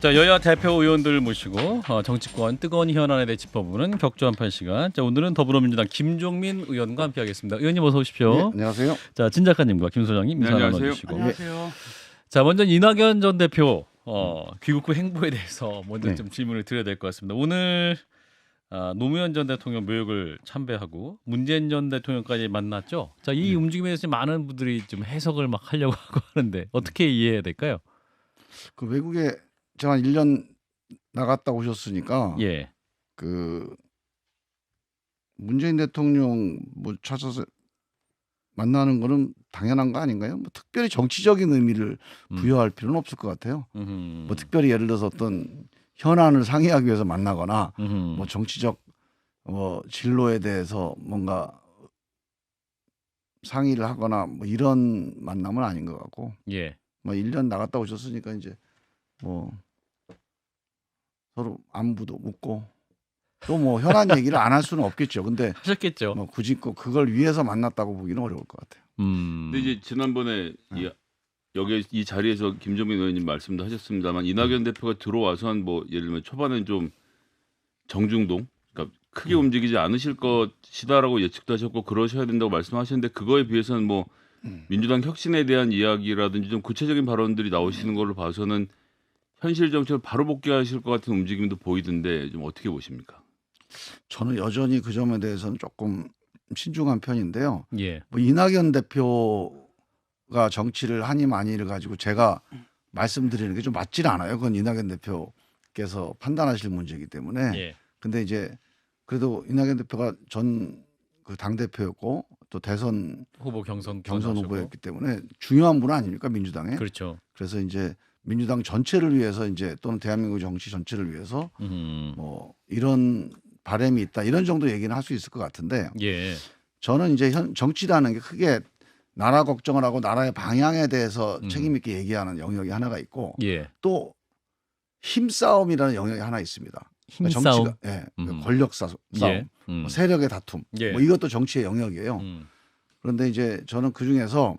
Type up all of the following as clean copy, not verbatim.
자, 여야 대표 의원들 모시고 정치권 뜨거운 현안에 대해 짚어보는 격주한판 시간. 자, 오늘은 더불어민주당 김종민 의원과 함께하겠습니다. 의원님 어서 오십시오. 네, 안녕하세요. 자, 진 작가님과 김 소장님 인사 나눠주시고. 안녕하세요. 자, 먼저 이낙연 전 대표 귀국 후 행보에 대해서 먼저 네. 좀 질문을 드려야 될 것 같습니다. 오늘 노무현 전 대통령 묘역을 참배하고 문재인 전 대통령까지 만났죠. 자, 이 움직임에 대해서 많은 분들이 좀 해석을 막 하려고 하고 하는데 어떻게 이해해야 될까요? 그 외국에 제가 한 1년 나갔다 오셨으니까 예. 그 문재인 대통령 뭐 찾아서 만나는 거는 당연한 거 아닌가요? 뭐 특별히 정치적인 의미를 부여할 필요는 없을 것 같아요. 뭐 특별히 예를 들어서 어떤 현안을 상의하기 위해서 만나거나 뭐 정치적 진로에 대해서 뭔가 상의를 하거나 뭐 이런 만남은 아닌 것 같고 예. 뭐 1년 나갔다 오셨으니까 이제 뭐 서로 안부도 묻고 또 뭐 현안 얘기를 안 할 수는 없겠죠. 근데 하셨겠죠. 뭐 굳이 꼭 그걸 위해서 만났다고 보기는 어려울 것 같아요. 근데 이제 지난번에 여기 이 자리에서 김종민 의원님 말씀도 하셨습니다만 이낙연 대표가 들어와선 뭐 예를 들면 초반엔 좀 정중동, 그러니까 크게 움직이지 않으실 것이다라고 예측도 하셨고 그러셔야 된다고 말씀하셨는데 그거에 비해서는 뭐 민주당 혁신에 대한 이야기라든지 좀 구체적인 발언들이 나오시는 걸로 봐서는 현실 정책을 바로 복귀하실 것 같은 움직임도 보이던데 좀 어떻게 보십니까? 저는 여전히 그 점에 대해서는 조금 신중한 편인데요. 예. 뭐 이낙연 대표가 정치를 하니 마니를 가지고 제가 말씀드리는 게 좀 맞질 않아요. 그건 이낙연 대표께서 판단하실 문제이기 때문에. 예. 근데 이제 그래도 이낙연 대표가 전 그 당 대표였고 또 대선 후보 경선 후보였기 때문에 중요한 분 아닙니까 민주당에. 그렇죠. 그래서 이제 민주당 전체를 위해서 이제 또는 대한민국 정치 전체를 위해서 뭐 이런 바람이 있다 이런 정도 얘기는 할 수 있을 것 같은데 예. 저는 이제 정치라는 게 크게 나라 걱정을 하고 나라의 방향에 대해서 책임 있게 얘기하는 영역이 하나가 있고 예. 또 힘싸움이라는 영역이 하나 있습니다. 그러니까 힘싸움. 정치가 권력 싸움, 예. 뭐 세력의 다툼, 예. 뭐 이것도 정치의 영역이에요. 그런데 이제 저는 그 중에서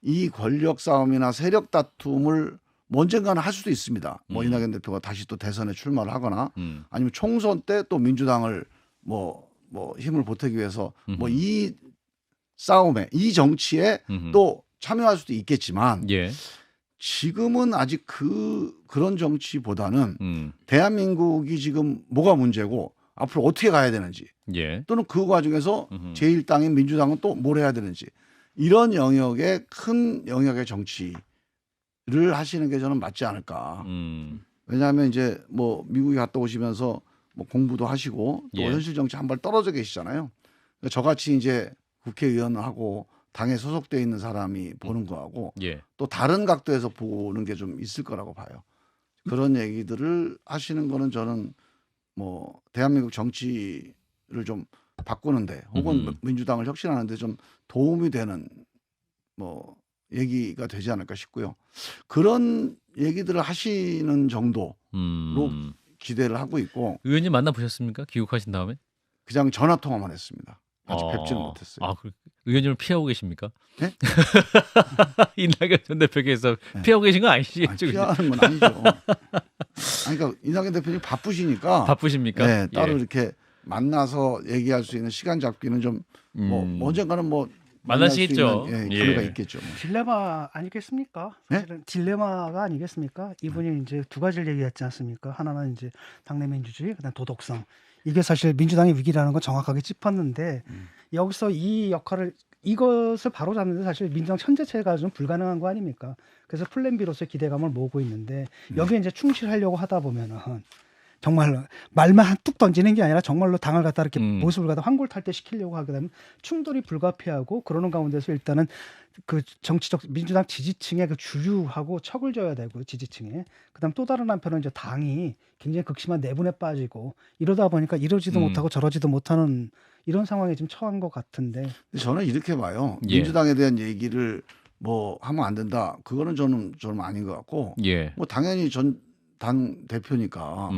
이 권력 싸움이나 세력 다툼을 뭐 언젠가는 할 수도 있습니다. 뭐 이낙연 대표가 다시 또 대선에 출마를 하거나 아니면 총선 때 또 민주당을 뭐 힘을 보태기 위해서 뭐 이 싸움에 이 정치에 또 참여할 수도 있겠지만 예. 지금은 아직 그런 정치보다는 대한민국이 지금 뭐가 문제고 앞으로 어떻게 가야 되는지 예. 또는 그 과정에서 제1당인 민주당은 또 뭘 해야 되는지 이런 영역의 큰 영역의 정치를 하시는 게 저는 맞지 않을까. 왜냐하면 이제 뭐 미국에 갔다 오시면서 뭐 공부도 하시고 또 예. 현실 정치 한 발 떨어져 계시잖아요. 그러니까 저같이 이제 국회의원하고 당에 소속돼 있는 사람이 보는 거하고 예. 또 다른 각도에서 보는 게 좀 있을 거라고 봐요. 그런 얘기들을 하시는 거는 저는 뭐 대한민국 정치를 좀 바꾸는데 혹은 민주당을 혁신하는데 좀 도움이 되는 뭐 얘기가 되지 않을까 싶고요. 그런 얘기들을 하시는 정도로 기대를 하고 있고 의원님 만나 보셨습니까? 귀국하신 다음에? 그냥 전화 통화만 했습니다. 아직 뵙지는 못했어요. 아, 의원님을 피하고 계십니까? 네? 이낙연 전 대표께서 피하고 계신 거 아니시죠? 아니, 피하는 건 아니죠. 아니, 그러니까 이낙연 대표님 바쁘시니까 바쁘십니까? 네, 따로 예. 이렇게 만나서 얘기할 수 있는 시간 잡기는 좀 뭐 언젠가는 뭐 만날 수 만나시겠죠. 있는 예. 기회가 있겠죠. 뭐. 딜레마 아니겠습니까? 네? 사실은 딜레마가 아니겠습니까? 이분이 이제 두 가지를 얘기했지 않습니까? 하나는 이제 당내 민주주의, 그다음 도덕성. 이게 사실 민주당의 위기라는 건 정확하게 짚었는데 여기서 이 역할을 이것을 바로잡는데 사실 민주당 천재체가 좀 불가능한 거 아닙니까? 그래서 플랜 B로서의 기대감을 모으고 있는데 여기에 이제 충실하려고 하다 보면은 정말로 말만 뚝 던지는 게 아니라 정말로 당을 갖다 이렇게 모습을 갖다 환골탈태 시키려고 하게 되면 충돌이 불가피하고 그러는 가운데서 일단은 그 정치적 민주당 지지층의 그 주류하고 척을 져야 되고 지지층에 그다음 또 다른 한편은 이제 당이 굉장히 극심한 내분에 빠지고 이러다 보니까 이러지도 못하고 저러지도 못하는 이런 상황에 지금 처한 것 같은데 저는 이렇게 봐요. 예. 민주당에 대한 얘기를 뭐 하면 안 된다. 그거는 저는 아닌 것 같고 예. 뭐 당연히 당 대표니까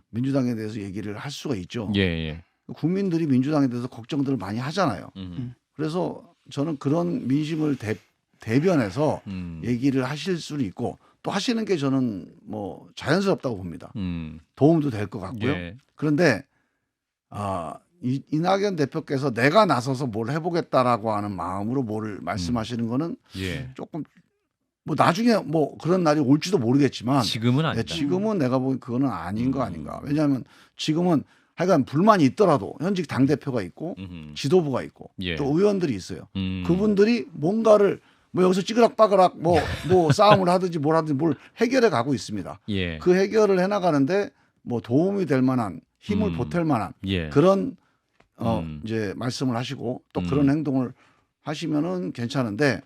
민주당에 대해서 얘기를 할 수가 있죠. 예. 예. 국민들이 민주당에 대해서 걱정들을 많이 하잖아요. 그래서 저는 그런 민심을 대변해서 얘기를 하실 수는 있고 또 하시는 게 저는 뭐 자연스럽다고 봅니다. 음. 도움도 될 것 같고요. 예. 그런데 이낙연 대표께서 내가 나서서 뭘 해보겠다라고 하는 마음으로 뭘 말씀하시는 거는 예. 조금 뭐 나중에 뭐 그런 날이 올지도 모르겠지만 지금은 네, 아니다. 지금은 내가 보기엔 그거는 아닌 거 아닌가. 왜냐하면 지금은 하여간 불만이 있더라도 현직 당 대표가 있고 지도부가 있고 예. 또 의원들이 있어요. 음. 그분들이 뭔가를 뭐 여기서 찌그락빠그락 뭐 싸움을 하든지 뭘 하든지 뭘 해결해 가고 있습니다. 예. 그 해결을 해 나가는데 뭐 도움이 될 만한 힘을 보탤 만한 예. 그런 이제 말씀을 하시고 또 그런 행동을 하시면은 괜찮은데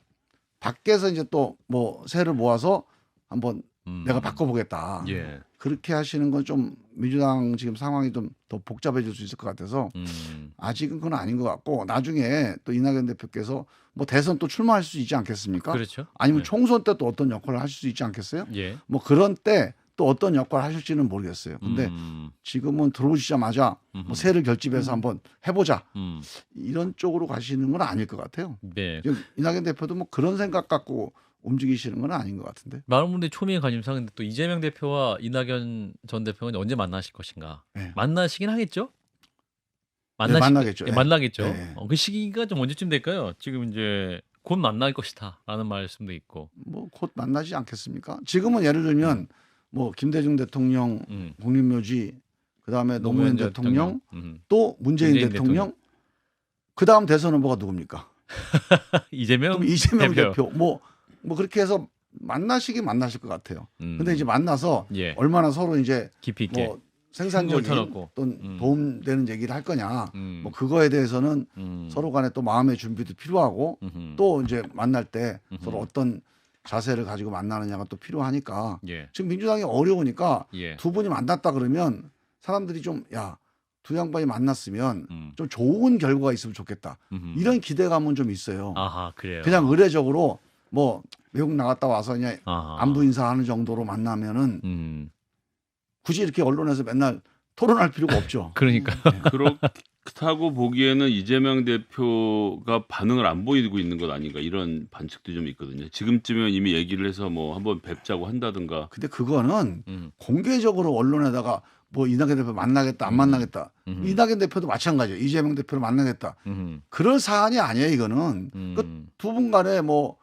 밖에서 이제 또 뭐 새를 모아서 한번 내가 바꿔보겠다. 예. 그렇게 하시는 건 좀 민주당 지금 상황이 좀 더 복잡해질 수 있을 것 같아서 아직은 그건 아닌 것 같고 나중에 또 이낙연 대표께서 뭐 대선 또 출마할 수 있지 않겠습니까? 그렇죠. 아니면 네. 총선 때 또 어떤 역할을 하실 수 있지 않겠어요? 예. 뭐 그런 때 또 어떤 역할을 하실지는 모르겠어요. 근데 지금은 들어오시자마자 뭐 새를 결집해서 한번 해보자 이런 쪽으로 가시는 건 아닐 것 같아요. 네. 지금 이낙연 대표도 뭐 그런 생각 갖고 움직이시는 건 아닌 것 같은데. 많은 분들이 초미의 관심사인데 또 이재명 대표와 이낙연 전 대표는 언제 만나실 것인가? 네. 만나시긴 하겠죠? 네, 만나겠죠. 예, 네. 만나겠죠. 네. 그 시기가 좀 언제쯤 될까요? 지금 이제 곧 만날 것이다라는 말씀도 있고. 뭐 곧 만나지 않겠습니까? 지금은 예를 들면 뭐 김대중 대통령 국립묘지, 그다음에 노무현 대통령, 또 문재인 대통령, 그다음 대선 후보가 누굽니까? 이재명 그럼 이재명 대표. 뭐 그렇게 해서 만나시긴 만나실 것 같아요. 근데 이제 만나서 예. 얼마나 서로 이제 깊이 있게 뭐 생산적인 터놓고. 또 도움되는 얘기를 할 거냐. 뭐 그거에 대해서는 음. 서로 간에 또 마음의 준비도 필요하고 또 이제 만날 때 서로 어떤 자세를 가지고 만나느냐가 또 필요하니까 예. 지금 민주당이 어려우니까 예. 두 분이 만났다 그러면 사람들이 좀 야, 두 양반이 만났으면 음. 좀 좋은 결과가 있으면 좋겠다. 이런 기대감은 좀 있어요. 아하, 그래요. 그냥 의례적으로 뭐 외국 나갔다 와서 그냥 아하. 안부 인사하는 정도로 만나면은 굳이 이렇게 언론에서 맨날 토론할 필요가 없죠. 그러니까 그렇다고 보기에는 이재명 대표가 반응을 안 보이고 있는 것 아닌가 이런 반측도 좀 있거든요. 지금쯤이면 이미 얘기를 해서 뭐 한번 뵙자고 한다든가. 근데 그거는 공개적으로 언론에다가 뭐 이낙연 대표 만나겠다 안 만나겠다. 이낙연 대표도 마찬가지예요. 이재명 대표를 만나겠다. 그럴 사안이 아니에요. 이거는 두 분 간에 뭐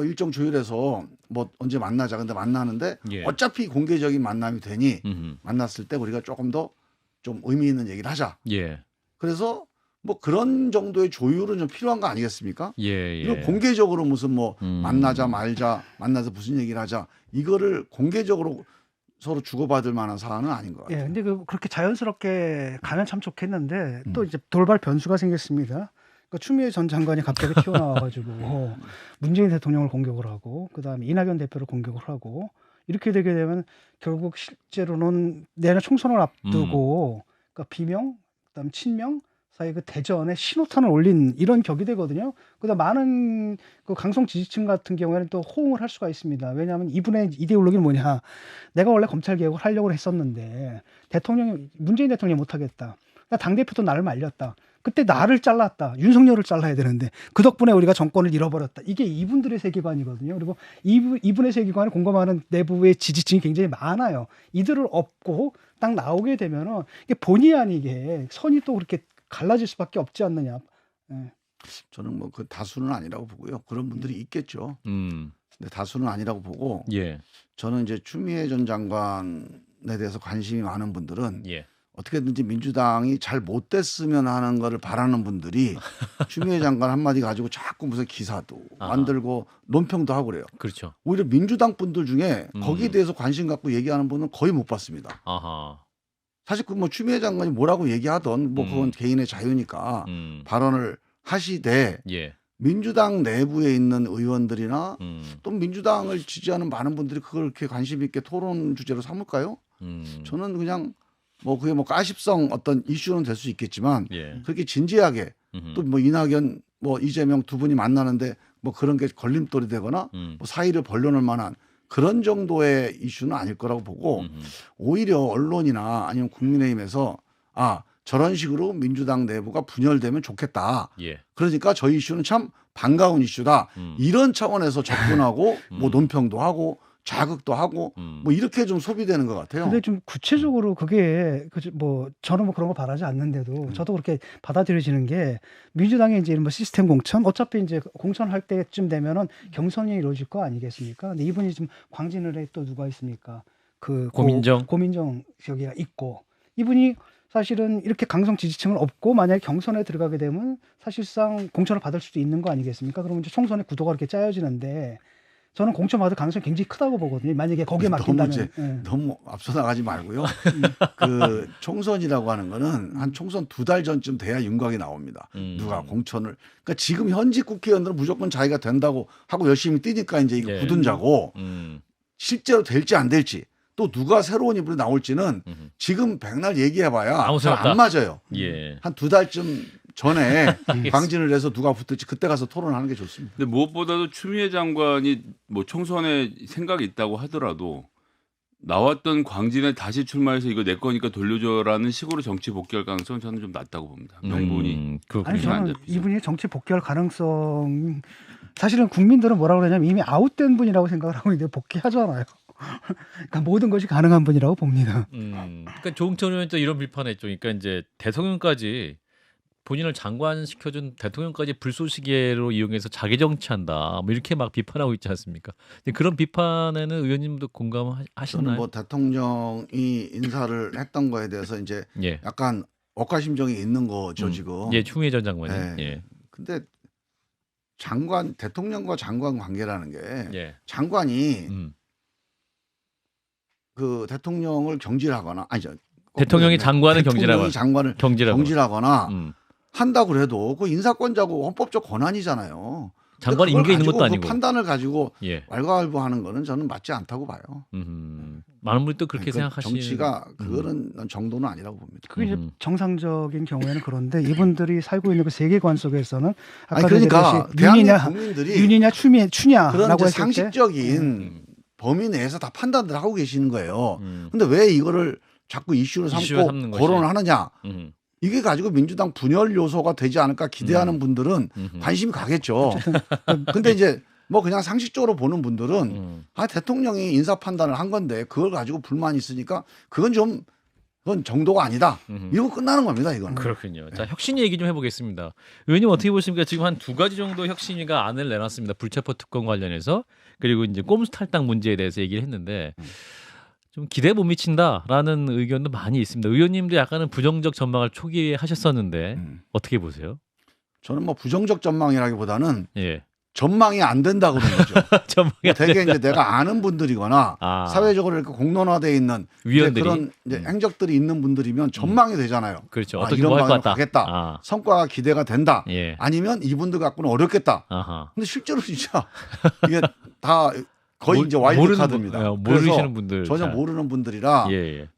일정 조율해서 뭐 언제 만나자. 근데 만나는데 예. 어차피 공개적인 만남이 되니 만났을 때 우리가 조금 더 좀 의미 있는 얘기를 하자. 예. 그래서 뭐 그런 정도의 조율은 좀 필요한 거 아니겠습니까? 예. 이거 공개적으로 무슨 뭐 만나자 말자 만나서 무슨 얘기를 하자 이거를 공개적으로 서로 주고받을 만한 사안은 아닌 것 같아요. 예, 근데 그렇게 자연스럽게 가면 참 좋겠는데 또 이제 돌발 변수가 생겼습니다. 그러니까 추미애 전 장관이 갑자기 튀어나와가지고 문재인 대통령을 공격을 하고 그다음에 이낙연 대표를 공격을 하고 이렇게 되게 되면 결국 실제로는 내년 총선을 앞두고 그러니까 비명, 그다음 친명 사이 그 대전에 신호탄을 올린 이런 격이 되거든요. 그다음 많은 그 강성 지지층 같은 경우에는 또 호응을 할 수가 있습니다. 왜냐하면 이분의 이데올로기는 뭐냐? 내가 원래 검찰 개혁을 하려고 했었는데 문재인 대통령이 못하겠다. 당 대표도 나를 말렸다. 그때 나를 잘랐다. 윤석열을 잘라야 되는데 그 덕분에 우리가 정권을 잃어버렸다. 이게 이분들의 세계관이거든요. 그리고 이분의 세계관을 공감하는 내부의 지지층이 굉장히 많아요. 이들을 업고 딱 나오게 되면은 이게 본의 아니게 선이 또 그렇게 갈라질 수밖에 없지 않느냐. 예. 저는 뭐 그 다수는 아니라고 보고요. 그런 분들이 있겠죠. 근데 다수는 아니라고 보고 예. 저는 이제 추미애 전 장관에 대해서 관심이 많은 분들은 예. 어떻게든지 민주당이 잘 못됐으면 하는 거를 바라는 분들이 추미애 장관 한마디 가지고 자꾸 무슨 기사도 만들고 논평도 하고 그래요. 그렇죠. 오히려 민주당 분들 중에 거기에 대해서 관심 갖고 얘기하는 분은 거의 못 봤습니다. 아하. 사실 그 뭐 추미애 장관이 뭐라고 얘기하던 뭐 그건 개인의 자유니까 발언을 하시되 예. 민주당 내부에 있는 의원들이나 또 민주당을 지지하는 많은 분들이 그걸 이렇게 관심 있게 토론 주제로 삼을까요? 저는 그냥 뭐 그게 뭐 가십성 어떤 이슈는 될 수 있겠지만 예. 그렇게 진지하게 또 뭐 이낙연 뭐 이재명 두 분이 만나는데 뭐 그런 게 걸림돌이 되거나 뭐 사이를 벌려놓을 만한 그런 정도의 이슈는 아닐 거라고 보고 오히려 언론이나 아니면 국민의힘에서 저런 식으로 민주당 내부가 분열되면 좋겠다. 예. 그러니까 저희 이슈는 참 반가운 이슈다. 이런 차원에서 접근하고 뭐 논평도 하고 자극도 하고 뭐 이렇게 좀 소비되는 것 같아요. 근데 좀 구체적으로 그게 뭐 저는 뭐 그런 거 바라지 않는데도 저도 그렇게 받아들여지는 게 민주당의 이제 뭐 시스템 공천 어차피 이제 공천할 때쯤 되면은 경선이 이루어질 거 아니겠습니까? 근데 이분이 지금 광진을에 또 누가 있습니까? 그 고민정 저기가 있고 이분이 사실은 이렇게 강성 지지층은 없고 만약에 경선에 들어가게 되면 사실상 공천을 받을 수도 있는 거 아니겠습니까? 그러면 이제 총선의 구도가 이렇게 짜여지는데 저는 공천 받을 가능성이 굉장히 크다고 보거든요. 만약에 거기에 맡긴다면. 너무 앞서 나가지 말고요. 그 총선이라고 하는 거는 한 총선 2달 전쯤 돼야 윤곽이 나옵니다. 누가 공천을. 그러니까 지금 현직 국회의원들은 무조건 자기가 된다고 하고 열심히 뛰니까 이제 이거 굳은 자고 실제로 될지 안 될지 또 누가 새로운 인물이 나올지는 지금 백날 얘기해봐야 잘 안 맞아요. 예. 한 2달쯤 전에 광진을 해서 누가 붙을지 그때 가서 토론하는 게 좋습니다. 근데 무엇보다도 추미애 장관이 뭐 총선에 생각이 있다고 하더라도 나왔던 광진에 다시 출마해서 이거 내 거니까 돌려줘라는 식으로 정치 복귀할 가능성은 저는 좀 낮다고 봅니다. 명분이. 아니 저는 이분이 정치 복귀할 가능성 사실은 국민들은 뭐라고 그러냐면 이미 아웃된 분이라고 생각을 하고 있는데 복귀하잖아요. 그러니까 모든 것이 가능한 분이라고 봅니다. 그러니까 조응천 의원이 또 이런 비판했죠. 그러니까 이제 대통령까지 본인을 장관 시켜준 대통령까지 불쏘시개로 이용해서 자기 정치한다. 뭐 이렇게 막 비판하고 있지 않습니까? 그런 비판에는 의원님도 공감하시나요? 저는 뭐 대통령이 인사를 했던 거에 대해서 이제 약간 억하심정이 있는 거죠 지금. 예, 추미애 전 장관이. 예. 근데 장관 대통령과 장관 관계라는 게 장관이 그 대통령을 경질하거나 아니죠. 대통령이 장관을 경질하거나 장관을 경질하거나 한다고 그래도 그 인사권자고 헌법적 권한이잖아요. 장관이 임기에 있는 것도 아니고 그 판단을 가지고 왈가왈부하는 거는 저는 맞지 않다고 봐요. 많은 분이 또 그렇게 생각하시는 정치가 그거는 정도는 아니라고 봅니다. 그게 이제 정상적인 경우에는 그런데 이분들이 살고 있는 그 세계관 속에서는 아까 그러니까 윤이냐 추냐라고 그런 했을 때 상식적인 범위 내에서 다 판단을 하고 계시는 거예요. 근데 왜 이거를 자꾸 이슈로 삼고 거론을 하느냐? 이게 가지고 민주당 분열 요소가 되지 않을까 기대하는 분들은 관심이 가겠죠. 근데 이제 뭐 그냥 상식적으로 보는 분들은 대통령이 인사 판단을 한 건데 그걸 가지고 불만이 있으니까 그건 정도가 아니다. 이러고 끝나는 겁니다. 이거는. 그렇군요. 자, 혁신위 얘기 좀 해보겠습니다. 의원님 어떻게 보십니까? 지금 한 2가지 정도 혁신위가 안을 내놨습니다. 불체포 특권 관련해서 그리고 이제 꼼수 탈당 문제에 대해서 얘기를 했는데 좀 기대에 못 미친다라는 의견도 많이 있습니다. 의원님도 약간은 부정적 전망을 초기에 하셨었는데 어떻게 보세요? 저는 뭐 부정적 전망이라기보다는 전망이 안 된다 그런 거죠. 뭐 되게 이제 내가 아는 분들이거나 사회적으로 이렇게 공론화되어 있는 위원들이 그런 이제 행적들이 있는 분들이면 전망이 되잖아요. 그렇죠. 어떻게 이런 뭐 방향으로 할 가겠다. 성과가 기대가 된다. 아니면 이분들 갖고는 어렵겠다. 근데 실제로 진짜 이게 다 거의 이제 와일드 카드입니다. 모르시는 분들 전혀 모르는 분들이라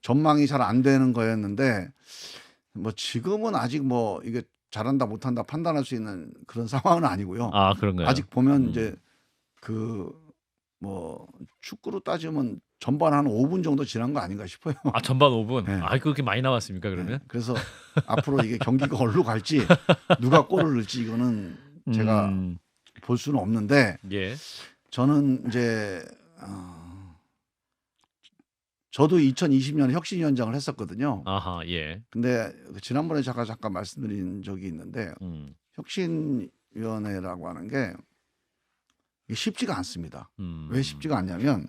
전망이 잘 안 되는 거였는데 뭐 지금은 아직 뭐 이게 잘한다 못한다 판단할 수 있는 그런 상황은 아니고요. 그런가요? 아직 보면 이제 그 뭐 축구로 따지면 전반 한 5분 정도 지난 거 아닌가 싶어요. 전반 5분? 그렇게 많이 남았습니까 그러면? 그래서 앞으로 이게 경기가 어디로 갈지 누가 골을 넣을지 이거는 제가 볼 수는 없는데 저는 이제 저도 2020년에 혁신위원장을 했었거든요. 근데 지난번에 잠깐 말씀드린 적이 있는데 혁신위원회라고 하는 게 쉽지가 않습니다. 왜 쉽지가 않냐면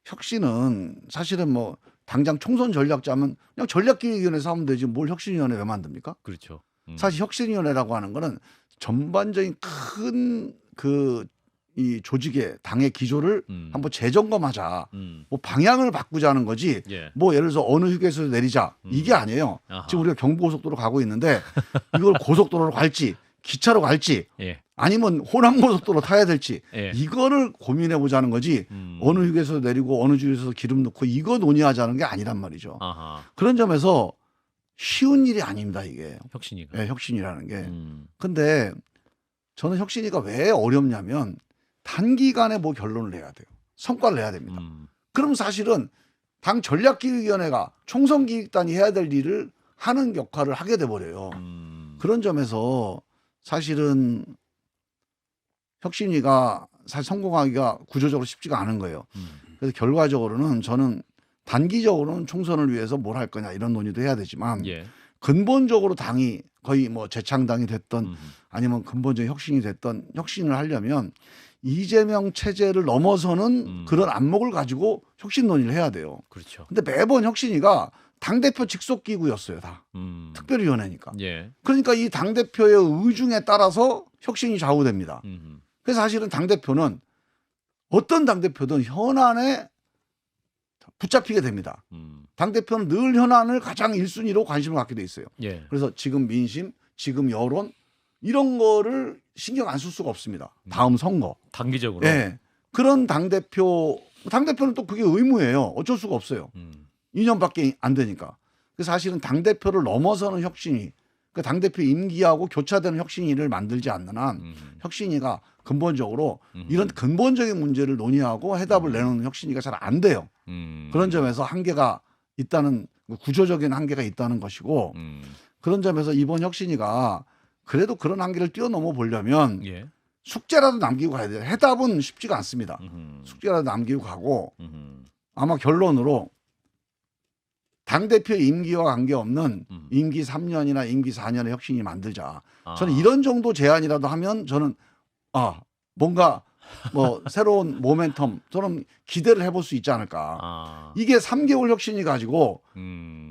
혁신은 사실은 뭐 당장 총선 전략 짜면 그냥 전략기획위원회에서 하면 되지 뭘 혁신위원회 왜 만듭니까? 그렇죠. 사실 혁신위원회라고 하는 거는 전반적인 큰 이 조직의 당의 기조를 한번 재점검하자. 뭐 방향을 바꾸자는 거지. 뭐 예를 들어서 어느 휴게소에 내리자. 이게 아니에요. 지금 우리가 경부고속도로 가고 있는데 이걸 고속도로로 갈지 기차로 갈지 아니면 호남고속도로 타야 될지 이거를 고민해 보자는 거지. 어느 휴게소 내리고 어느 주유소에서 기름 넣고 이거 논의하자는 게 아니란 말이죠. 그런 점에서 쉬운 일이 아닙니다. 이게. 혁신위가. 혁신이라는 게. 근데 저는 혁신위가 왜 어렵냐면 단기간에 뭐 결론을 내야 돼요. 성과를 내야 됩니다. 그럼 사실은 당 전략기획위원회가 총선기획단이 해야 될 일을 하는 역할을 하게 돼버려요. 그런 점에서 사실은 혁신위가 사실 성공하기가 구조적으로 쉽지가 않은 거예요. 그래서 결과적으로는 저는 단기적으로는 총선을 위해서 뭘 할 거냐 이런 논의도 해야 되지만 예. 근본적으로 당이 거의 뭐 재창당이 됐던 아니면 근본적인 혁신이 됐던 혁신을 하려면 이재명 체제를 넘어서는 그런 안목을 가지고 혁신 논의를 해야 돼요. 그렇죠. 근데 매번 혁신위가 당대표 직속 기구였어요. 다. 특별위원회니까. 예. 그러니까 이 당대표의 의중에 따라서 혁신이 좌우됩니다. 음. 그래서 사실은 당대표는 어떤 당대표든 현안에 붙잡히게 됩니다. 당대표는 늘 현안을 가장 1순위로 관심을 갖게 돼 있어요. 예. 그래서 지금 민심, 지금 여론 이런 거를 신경 안 쓸 수가 없습니다. 다음 선거. 단기적으로. 예. 그런 당대표는 또 그게 의무예요. 어쩔 수가 없어요. 2년밖에 안 되니까. 그래서 사실은 당대표를 넘어서는 혁신이 그 당대표 임기하고 교차되는 혁신위를 만들지 않는 한 혁신위가 근본적으로 이런 근본적인 문제를 논의하고 해답을 내놓는 혁신위가 잘 안 돼요. 그런 점에서 한계가 있다는 구조적인 한계가 있다는 것이고 그런 점에서 이번 혁신위가 그래도 그런 한계를 뛰어넘어 보려면 예. 숙제라도 남기고 가야 돼요. 해답은 쉽지가 않습니다. 숙제라도 남기고 가고 아마 결론으로 당대표 임기와 관계없는 임기 3년이나 임기 4년의 혁신이 만들자. 저는 이런 정도 제안이라도 하면 저는 뭔가 뭐 새로운 모멘텀 저는 기대를 해볼 수 있지 않을까. 이게 3개월 혁신이 가지고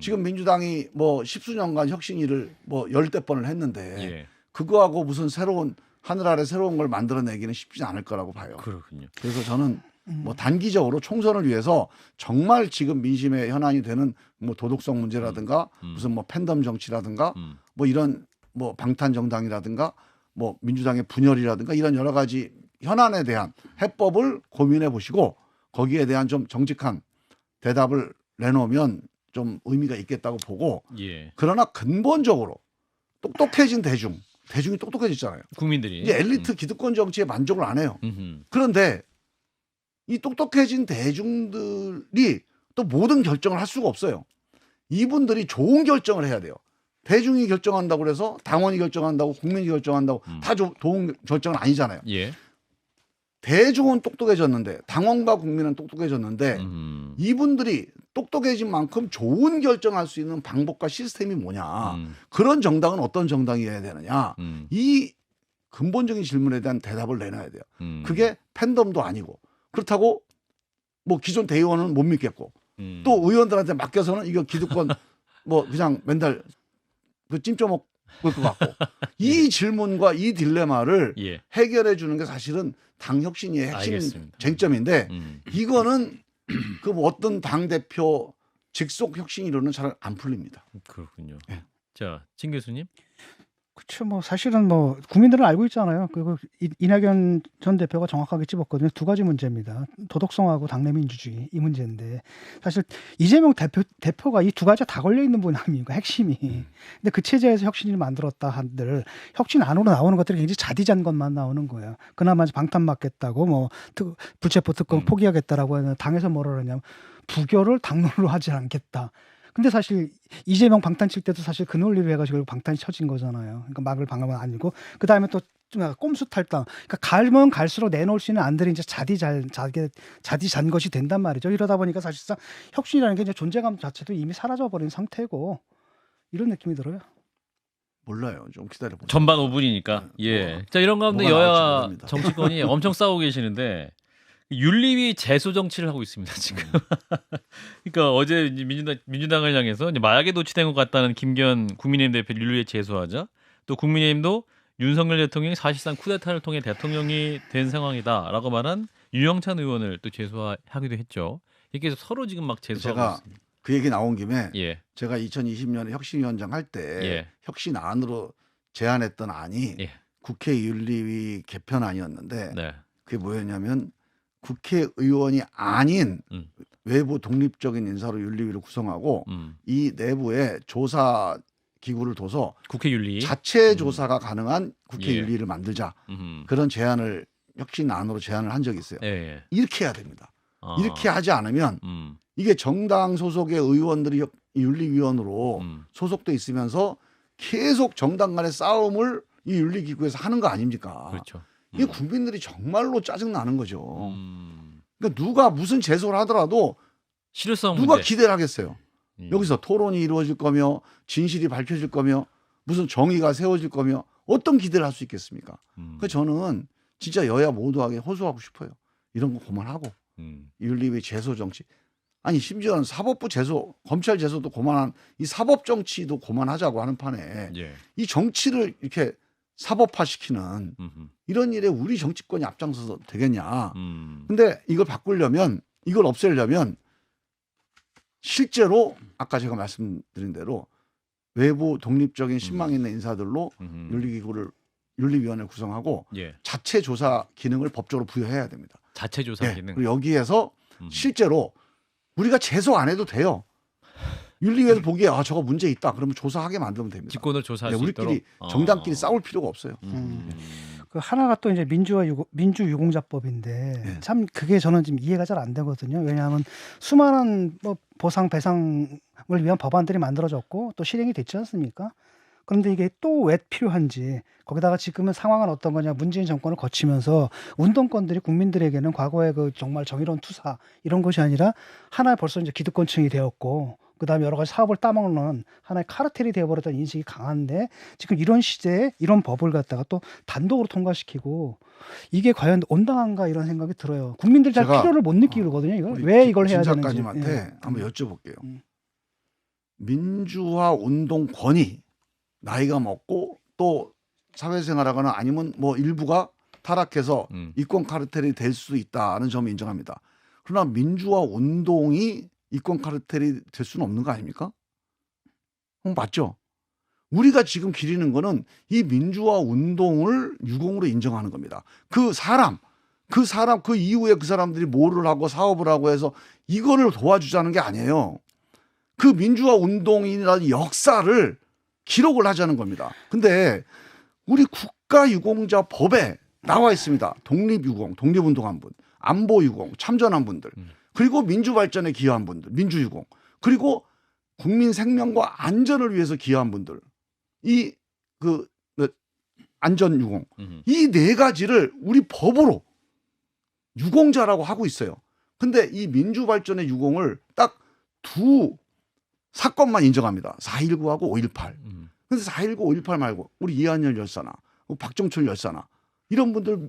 지금 민주당이 뭐 10수년간 혁신위를 뭐 10대 번을 했는데 예. 그거하고 무슨 새로운 하늘 아래 새로운 걸 만들어내기는 쉽지 않을 거라고 봐요. 그렇군요. 그래서 저는 뭐 단기적으로 총선을 위해서 정말 지금 민심의 현안이 되는 뭐 도덕성 문제라든가 무슨 뭐 팬덤 정치라든가 뭐 이런 뭐 방탄 정당이라든가 뭐 민주당의 분열이라든가 이런 여러 가지 현안에 대한 해법을 고민해 보시고 거기에 대한 좀 정직한 대답을 내놓으면 좀 의미가 있겠다고 보고 예. 그러나 근본적으로 똑똑해진 대중이 똑똑해졌잖아요. 국민들이 이제 엘리트 기득권 정치에 만족을 안 해요. 그런데 이 똑똑해진 대중들이 또 모든 결정을 할 수가 없어요. 이분들이 좋은 결정을 해야 돼요. 대중이 결정한다고 그래서 당원이 결정한다고 국민이 결정한다고 다 좋은 결정은 아니잖아요. 예. 대중은 똑똑해졌는데 당원과 국민은 똑똑해졌는데 이분들이 똑똑해진 만큼 좋은 결정할 수 있는 방법과 시스템이 뭐냐. 그런 정당은 어떤 정당이어야 되느냐. 이 근본적인 질문에 대한 대답을 내놔야 돼요. 그게 팬덤도 아니고 그렇다고 뭐 기존 대의원은 못 믿겠고 또 의원들한테 맡겨서는 이거 기득권 뭐 그냥 맨날 그 찜쪄먹을 것 같고 이 질문과 이 딜레마를 예. 해결해 주는 게 사실은 당 혁신의 핵심 알겠습니다. 쟁점인데 이거는 그 뭐 어떤 당 대표 직속 혁신이로는 잘 안 풀립니다. 그렇군요. 예. 자, 진 교수님. 그렇죠. 뭐 사실은 뭐 국민들은 알고 있잖아요. 그리고 이낙연 전 대표가 정확하게 찝었거든요. 두 가지 문제입니다. 도덕성하고 당내 민주주의 이 문제인데 사실 이재명 대표가 이 두 가지가 다 걸려 있는 분 아닙니까? 핵심이. 근데 그 체제에서 혁신을 만들었다 한들 혁신 안으로 나오는 것들이 굉장히 자디잔 것만 나오는 거예요. 그나마 방탄 맞겠다고 뭐 불체포 특권 포기하겠다라고 하는 당에서 뭐라 그러냐면 부결을 당론으로 하지 않겠다. 근데 사실 이재명 방탄 칠 때도 사실 그 논리로 해가지고 방탄이 쳐진 거잖아요. 그러니까 막을 방법은 아니고 그 다음에 또 꼼수 탈당. 그러니까 갈면 갈수록 내놓을 수 있는 안들이 이제 자디잔 것이 된단 말이죠. 이러다 보니까 사실상 혁신이라는 게 이제 존재감 자체도 이미 사라져 버린 상태고 이런 느낌이 들어요. 몰라요. 좀 기다려 보세요. 전반 5분이니까. 예. 자, 이런 가운데 뭐가 나올지 여야 모릅니다. 정치권이 엄청 싸우고 계시는데 윤리위 재소 정치를 하고 있습니다 지금. 그러니까 어제 이제 민주당을 향해서 이제 마약에 노출된 것 같다는 김기현 국민의힘 대표 윤리위에 재소하자. 또 국민의힘도 윤석열 대통령이 사실상 쿠데타를 통해 대통령이 된 상황이다라고 말한 유영찬 의원을 또 재소하기도 했죠. 이렇게 해서 서로 지금 막 재소하고 제가 있습니다. 그 얘기 나온 김에 예. 제가 2020년에 혁신위원장 할 때 예. 혁신 안으로 제안했던 안이 예. 국회 윤리위 개편안이었는데 네. 그게 뭐였냐면 국회의원이 아닌 외부 독립적인 인사로 윤리위를 구성하고 이 내부에 조사 기구를 둬서 국회 윤리. 자체 조사가 가능한 국회 예. 윤리를 만들자. 그런 제안을 혁신안으로 제안을 한 적이 있어요. 예. 이렇게 해야 됩니다. 아. 이렇게 하지 않으면 이게 정당 소속의 의원들이 윤리위원으로 소속돼 있으면서 계속 정당 간의 싸움을 이 윤리기구에서 하는 거 아닙니까? 그렇죠. 이게 국민들이 정말로 짜증나는 거죠. 그러니까 누가 무슨 제소를 하더라도 실효성 누가 문제. 기대를 하겠어요. 음. 여기서 토론이 이루어질 거며 진실이 밝혀질 거며 무슨 정의가 세워질 거며 어떤 기대를 할 수 있겠습니까? 그래서 저는 진짜 여야 모두에게 호소하고 싶어요. 이런 거 그만하고 윤리위 제소 정치. 아니 심지어는 사법부 제소, 검찰 제소도 그만한 이 사법 정치도 그만하자고 하는 판에 예. 이 정치를 이렇게 사법화시키는 음흠. 이런 일에 우리 정치권이 앞장서서 되겠냐. 음. 근데 이걸 바꾸려면 이걸 없애려면 실제로 아까 제가 말씀드린 대로 외부 독립적인 신망 있는 인사들로 윤리위원회를 구성하고 예. 자체 조사 기능을 법적으로 부여해야 됩니다. 자체 조사 예. 기능. 그리고 여기에서 실제로 우리가 제소 안 해도 돼요. 윤리위에서 보기에 아 저거 문제 있다. 그러면 조사하게 만들면 됩니다. 직권을 조사할 네, 수 우리끼리 있도록. 정당끼리 싸울 필요가 없어요. 그 하나가 또 이제 민주유공자법인데 네. 참 그게 저는 지금 이해가 잘 안 되거든요. 왜냐하면 수많은 뭐 보상 배상을 위한 법안들이 만들어졌고 또 실행이 됐지 않습니까? 그런데 이게 또 왜 필요한지 거기다가 지금은 상황은 어떤 거냐 문재인 정권을 거치면서 운동권들이 국민들에게는 과거에 그 정말 정의로운 투사 이런 것이 아니라 하나의 벌써 이제 기득권층이 되었고 그다음에 여러 가지 사업을 따먹는 하나의 카르텔이 되어버렸다는 인식이 강한데 지금 이런 시대에 이런 법을 갖다가 또 단독으로 통과시키고 이게 과연 온당한가 이런 생각이 들어요. 국민들 잘 제가, 필요를 못 느끼거든요. 이걸 우리 왜 이걸 해야 진 되는지. 작가님한테 예. 한번 여쭤볼게요. 민주화 운동권이 나이가 먹고 또 사회생활하거나 아니면 뭐 일부가 타락해서 이권 카르텔이 될 수 있다는 점을 인정합니다. 그러나 민주화 운동이 이권 카르텔이 될 수는 없는 거 아닙니까? 맞죠? 우리가 지금 기리는 거는 이 민주화 운동을 유공으로 인정하는 겁니다. 그 이후에 그 사람들이 뭐를 하고 사업을 하고 해서 이거를 도와주자는 게 아니에요. 그 민주화 운동이라는 역사를 기록을 하자는 겁니다. 근데 우리 국가유공자법에 나와 있습니다. 독립유공, 독립운동한 분, 안보유공, 참전한 분들, 그리고 민주발전에 기여한 분들, 민주유공, 그리고 국민 생명과 안전을 위해서 기여한 분들, 안전유공, 이 네 가지를 우리 법으로 유공자라고 하고 있어요. 근데 이 민주발전의 유공을 딱 두 사건만 인정합니다. 4.19하고 5.18. 근데 4.19, 5.18 말고 우리 이한열 열사나 박정철 열사나 이런 분들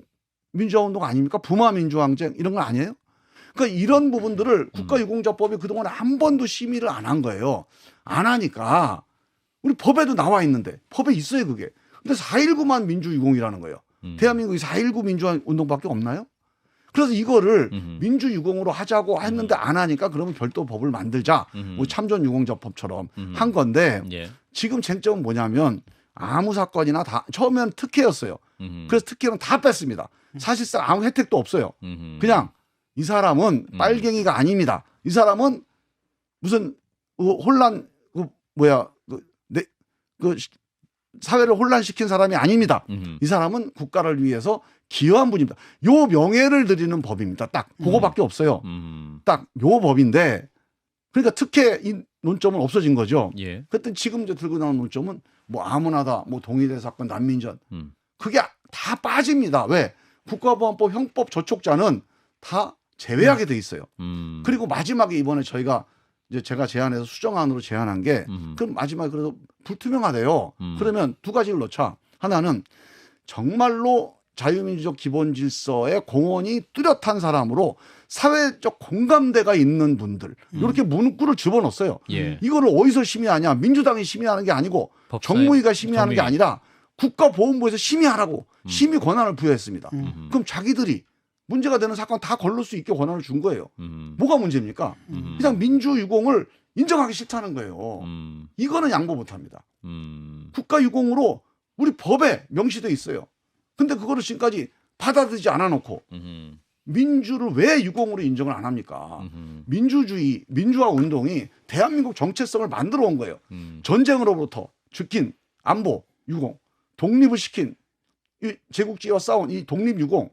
민주화운동 아닙니까? 부마민주항쟁 이런 건 아니에요? 그러니까 이런 부분들을 국가유공자법이 그동안 한 번도 심의를 안 한 거예요. 안 하니까 우리 법에도 나와 있는데 법에 있어요 그게. 근데 4.19만 민주유공이라는 거예요. 대한민국이 4.19 민주화운동밖에 없나요? 그래서 이거를 민주유공으로 하자고 했는데 안 하니까 그러면 별도 법을 만들자. 뭐 참전유공자법처럼 한 건데 예. 지금 쟁점은 뭐냐면 아무 사건이나 다 처음엔 특혜였어요. 그래서 특혜는 다 뺐습니다. 사실상 아무 혜택도 없어요. 그냥 이 사람은 빨갱이가 아닙니다. 이 사람은 무슨 혼란 사회를 혼란시킨 사람이 아닙니다. 이 사람은 국가를 위해서 기여한 분입니다. 요 명예를 드리는 법입니다. 딱 그거밖에 없어요. 딱 요 법인데 그러니까 특혜 이 논점은 없어진 거죠. 예. 그랬더니 지금 이제 들고 나온 논점은 뭐 아무나 다 뭐 동일의 사건 난민전 그게 다 빠집니다. 왜? 국가보안법 형법 저촉자는 다 제외하게 돼 있어요. 그리고 마지막에 이번에 제가 제안해서 수정안으로 제안한 게 그럼 마지막에 그래도 불투명하대요. 그러면 두 가지를 넣자. 하나는 정말로 자유민주적 기본 질서의 공헌이 뚜렷한 사람으로 사회적 공감대가 있는 분들 이렇게 문구를 집어넣었어요. 예. 이거를 어디서 심의하냐? 민주당이 심의하는 게 아니고 정무위가 심의하는 게 아니라 국가보훈부에서 심의하라고 심의 권한을 부여했습니다. 그럼 자기들이 문제가 되는 사건 다 걸릴 수 있게 권한을 준 거예요. 뭐가 문제입니까? 그냥 민주유공을 인정하기 싫다는 거예요. 이거는 양보 못합니다. 국가유공으로 우리 법에 명시돼 있어요. 근데 그거를 지금까지 받아들이지 않아 놓고 민주를 왜 유공으로 인정을 안 합니까? 민주주의, 민주화 운동이 대한민국 정체성을 만들어 온 거예요. 전쟁으로부터 지킨 안보, 유공, 독립을 시킨 이 제국주의와 싸운 이 독립유공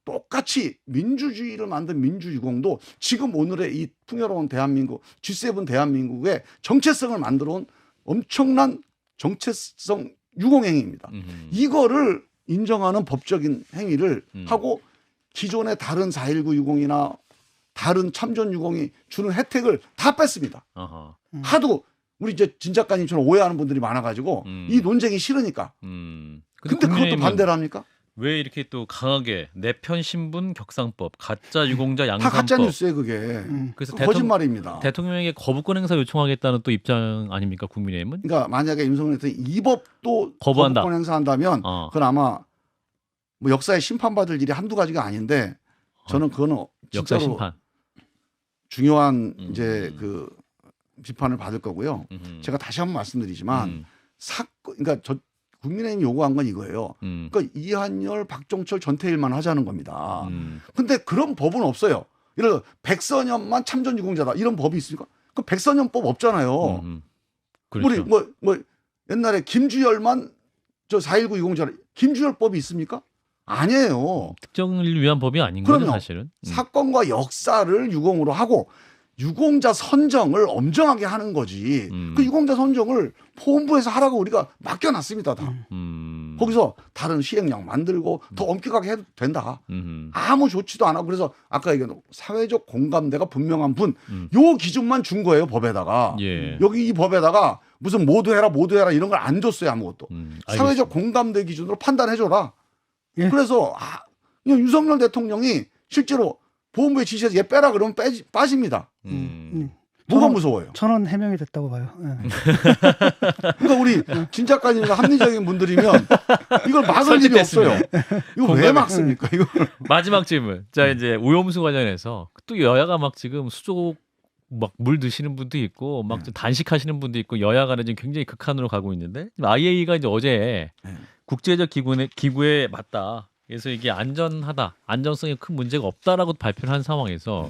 똑같이 민주주의를 만든 민주유공도 지금 오늘의 이 풍요로운 대한민국, G7 대한민국의 정체성을 만들어 온 엄청난 정체성 유공행위입니다. 이거를 인정하는 법적인 행위를 하고 기존의 다른 4.19 유공이나 다른 참전 유공이 주는 혜택을 다 뺐습니다. 어허. 하도 우리 이제 진 작가님처럼 오해하는 분들이 많아가지고 이 논쟁이 싫으니까. 근데 그것도 국민의힘은 반대를 합니까? 왜 이렇게 또 강하게 내편 신분 격상법, 가짜 유공자 다 양산법. 가짜 뉴스예요 그게. 그래서 거짓말입니다. 대통령에게 거부권 행사 요청하겠다는 또 입장 아닙니까 국민의힘은? 그러니까 만약에 윤석열 대통령이 이 법도 거부한다. 거부권 행사한다면 어. 그건 아마 뭐 역사에 심판받을 일이 한두 가지가 아닌데 저는 그거는 역사 진짜로 심판. 중요한 이제 그 비판을 받을 거고요. 음흠. 제가 다시 한번 말씀드리지만 음. 그러니까 저 국민의힘이 요구한 건 이거예요. 그러니까 이한열, 박종철, 전태일만 하자는 겁니다. 근데 그런 법은 없어요. 예를 들어 백선엽만 참전 유공자다 이런 법이 있습니까? 그 백선엽법 없잖아요. 그렇죠. 우리 뭐 옛날에 김주열만 저 4.19 유공자라 김주열법이 있습니까? 아니에요. 특정을 위한 법이 아닌 거죠 그럼요. 사실은. 사건과 역사를 유공으로 하고 유공자 선정을 엄정하게 하는 거지. 그 유공자 선정을 보훈부에서 하라고 우리가 맡겨놨습니다. 다. 거기서 다른 시행령 만들고 더 엄격하게 해도 된다. 아무 조치도 안 하고 그래서 아까 얘기한 사회적 공감대가 분명한 분 요 기준만 준 거예요 법에다가. 예. 여기 이 법에다가 무슨 모두 해라 이런 걸 안 줬어요 아무것도. 사회적 알겠습니다. 공감대 기준으로 판단해줘라. 예. 그래서 그냥 윤석열 대통령이 실제로 보훈부의 지시에서 얘 빼라 그러면 빠집니다. 뭐가 무서워요? 저는 해명이 됐다고 봐요. 예. 그러니까 우리 진 작가님이나 합리적인 분들이면 이걸 막을 일이 설득됐습니다. 없어요. 이거 왜 공감이- 막습니까? 이거 마지막 질문. 자 이제 오염수 관련해서 또 여야가 막 지금 수족 막 물 드시는 분도 있고 막 좀 단식하시는 분도 있고 여야 간에 지금 굉장히 극한으로 가고 있는데 IAEA가 이제 어제 국제적 기구에 맞다. 그래서 이게 안전하다, 안전성에 큰 문제가 없다라고 발표를 한 상황에서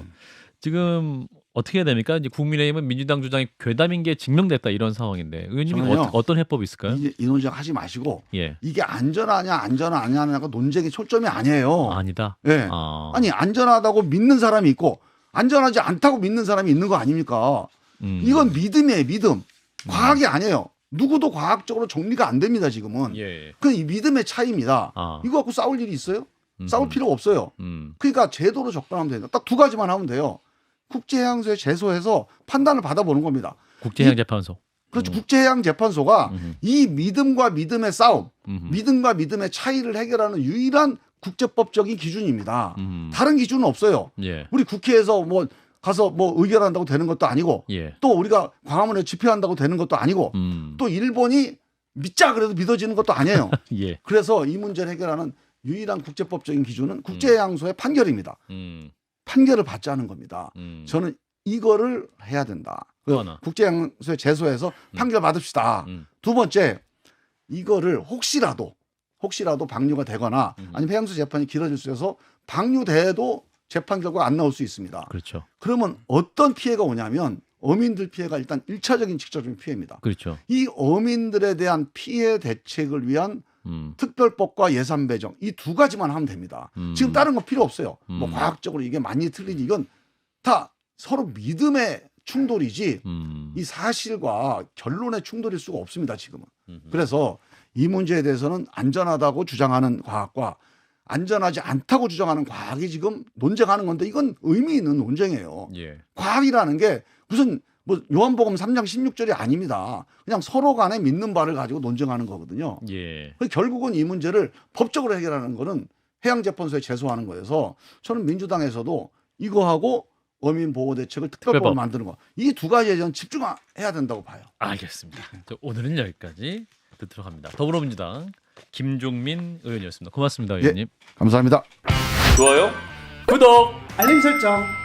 지금 어떻게 해야 됩니까? 이제 국민의힘은 민주당 주장이 괴담인 게 증명됐다 이런 상황인데 의원님이 저는요, 어떤 해법이 있을까요? 이 논쟁 하지 마시고 예, 이게 안전하냐가 논쟁의 초점이 아니에요. 아니다. 예. 아니 안전하다고 믿는 사람이 있고 안전하지 않다고 믿는 사람이 있는 거 아닙니까? 이건 믿음이에요, 믿음. 과학이 아니에요. 누구도 과학적으로 정리가 안 됩니다, 지금은. 예. 그건 이 믿음의 차이입니다. 이거 갖고 싸울 일이 있어요? 싸울 필요가 없어요. 그러니까 제도로 접근하면 됩니다. 딱 두 가지만 하면 돼요. 국제해양소에 제소해서 판단을 받아보는 겁니다. 국제해양재판소. 그렇죠. 국제해양재판소가 이 믿음과 믿음의 싸움, 믿음과 믿음의 차이를 해결하는 유일한 국제법적인 기준입니다. 다른 기준은 없어요. 예. 우리 국회에서 뭐 가서 뭐 의결한다고 되는 것도 아니고 예. 또 우리가 광화문에 집회한다고 되는 것도 아니고 또 일본이 믿자 그래도 믿어지는 것도 아니에요. 예. 그래서 이 문제를 해결하는 유일한 국제법적인 기준은 국제해양소의 판결입니다. 판결을 받자는 겁니다. 저는 이거를 해야 된다. 국제해양소에 제소해서 판결 받읍시다. 두 번째, 이거를 혹시라도 방류가 되거나 아니면 해양수 재판이 길어질 수 있어서 방류돼도 재판 결과가 안 나올 수 있습니다. 그렇죠. 그러면 어떤 피해가 오냐면 어민들 피해가 일단 1차적인 직접적인 피해입니다. 그렇죠. 이 어민들에 대한 피해 대책을 위한 특별법과 예산 배정 이 두 가지만 하면 됩니다. 지금 다른 거 필요 없어요. 뭐 과학적으로 이게 맞니 틀리니 이건 다 서로 믿음의 충돌이지 이 사실과 결론의 충돌일 수가 없습니다. 지금은. 그래서 이 문제에 대해서는 안전하다고 주장하는 과학과 안전하지 않다고 주장하는 과학이 지금 논쟁하는 건데 이건 의미 있는 논쟁이에요. 예. 과학이라는 게 무슨 뭐 요한복음 3장 16절이 아닙니다. 그냥 서로 간에 믿는 바를 가지고 논쟁하는 거거든요. 예. 결국은 이 문제를 법적으로 해결하는 거는 해양재판소에 제소하는 거여서 저는 민주당에서도 이거하고 어민보호대책을 특별법을 만드는 거 이 두 가지에 저는 집중해야 된다고 봐요. 알겠습니다. 오늘은 여기까지 듣도록 합니다. 더불어민주당 김종민 의원이었습니다. 고맙습니다, 의원님. 감사합니다. 좋아요. 구독. 알림 설정.